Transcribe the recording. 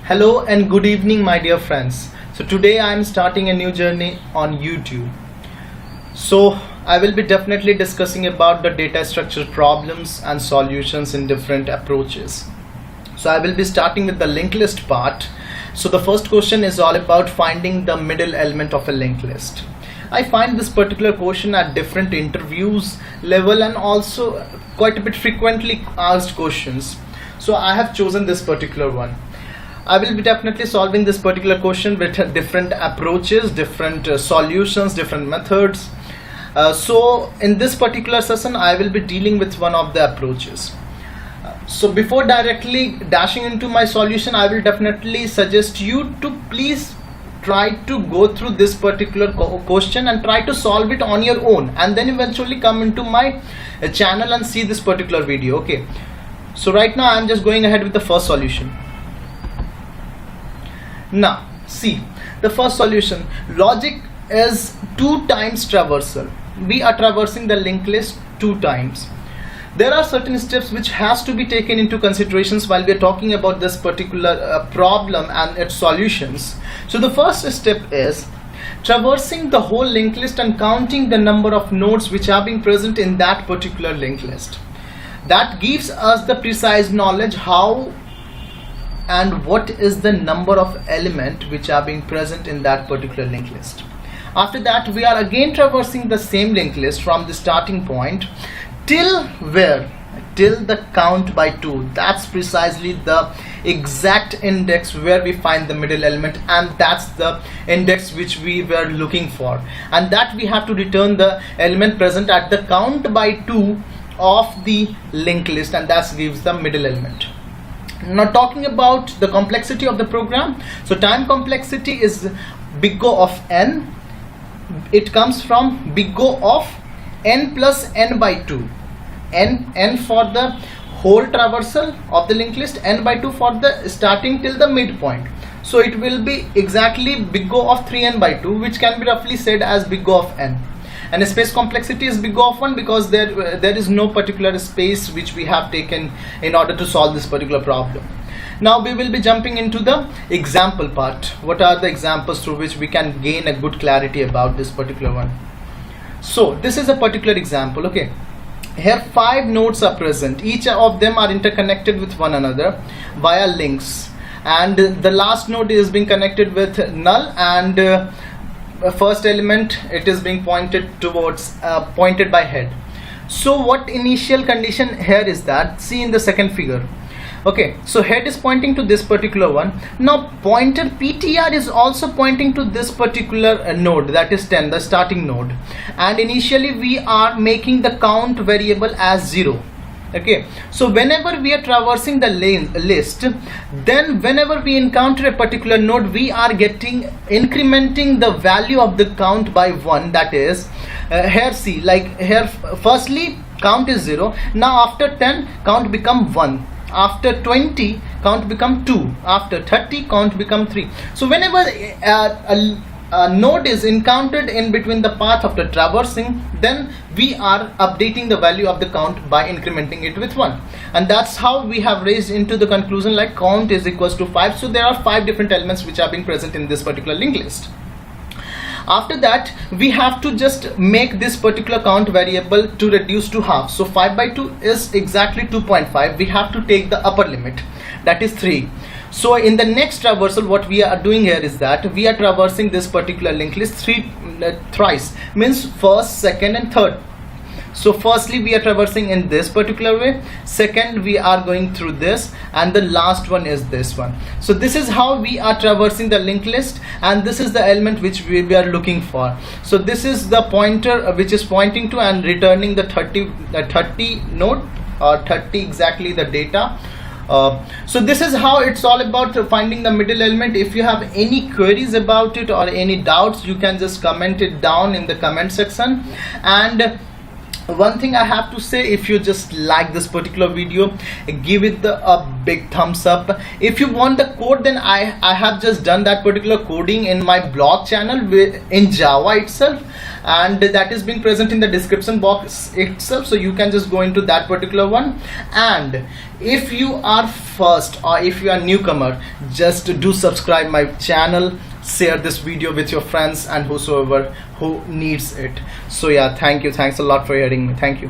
Hello and good evening, my dear friends. So today I am starting a new journey on YouTube. So I will be definitely discussing about the data structure problems and solutions in different approaches. So I will be starting with the linked list part. So the first question is all about finding the middle element of a linked list. I find this particular question at different interviews level and also quite a bit frequently asked questions. So I have chosen this particular one. I will be definitely solving this particular question with different approaches, different solutions, different methods. So in this particular session, I will be dealing with one of the approaches. So before directly dashing into my solution, I will definitely suggest you to please try to go through this particular question and try to solve it on your own, and then eventually come into my channel and see this particular video. Okay. So right now I am just going ahead with the first solution. Now see the first solution. Logic is 2 times traversal. We are traversing the linked list 2 times. There are certain steps which has to be taken into considerations while we are talking about this particular problem and its solutions. So the first step is traversing the whole linked list and counting the number of nodes which are being present in that particular linked list. That gives us the precise knowledge how and what is the number of element which are being present in that particular linked list. After that, we are again traversing the same linked list from the starting point till where? Till the count by 2. That's precisely the exact index where we find the middle element, and that's the index which we were looking for, and that we have to return the element present at the count by 2 of the linked list, and that gives the middle element. Now talking about the complexity of the program, so time complexity is big O of n. It comes from big O of n plus n by 2. N for the whole traversal of the linked list, n by 2 for the starting till the midpoint. So it will be exactly big O of 3n by 2, which can be roughly said as big O of n. And space complexity is big O of 1 because there is no particular space which we have taken in order to solve this particular problem. Now we will be jumping into the example part. What are the examples through which we can gain a good clarity about this particular one? So this is a particular example. Okay, here 5 nodes are present. Each of them are interconnected with one another via links, and the last node is being connected with null, and first element it is being pointed towards pointed by head. So what initial condition here is that, see in the second figure. Okay, so head is pointing to this particular one. Now pointer PTR is also pointing to this particular node, that is 10, the starting node, and initially we are making the count variable as 0. Okay, so whenever we are traversing the list, then whenever we encounter a particular node, we are incrementing the value of the count by 1. That is, here see, like here firstly count is 0. Now after 10 count become 1. After 20 count become 2. After 30 count become 3. So whenever a node is encountered in between the path after traversing, then we are updating the value of the count by incrementing it with 1, and that's how we have raised into the conclusion like count is equals to 5. So there are 5 different elements which are being present in this particular linked list. After that, we have to just make this particular count variable to reduce to half. So 5 by 2 is exactly 2.5. We have to take the upper limit, that is 3. So in the next traversal, what we are doing here is that we are traversing this particular linked list thrice, means first, second and third. So firstly we are traversing in this particular way, second we are going through this, and the last one is this one. So this is how we are traversing the linked list, and this is the element which we are looking for. So this is the pointer which is pointing to and returning the 30 node, or 30 exactly the data. So this is how it's all about finding the middle element. If you have any queries about it or any doubts, you can just comment it down in the comment section, and one thing I have to say, if you just like this particular video, give it a big thumbs up. If you want the code, then I have just done that particular coding in my blog channel in Java itself, and that is being present in the description box itself, so you can just go into that particular one. And if you are first or if you are newcomer, just do subscribe my channel, share this video with your friends and whosoever who needs it. So yeah, thank you, thanks a lot for hearing me. Thank you.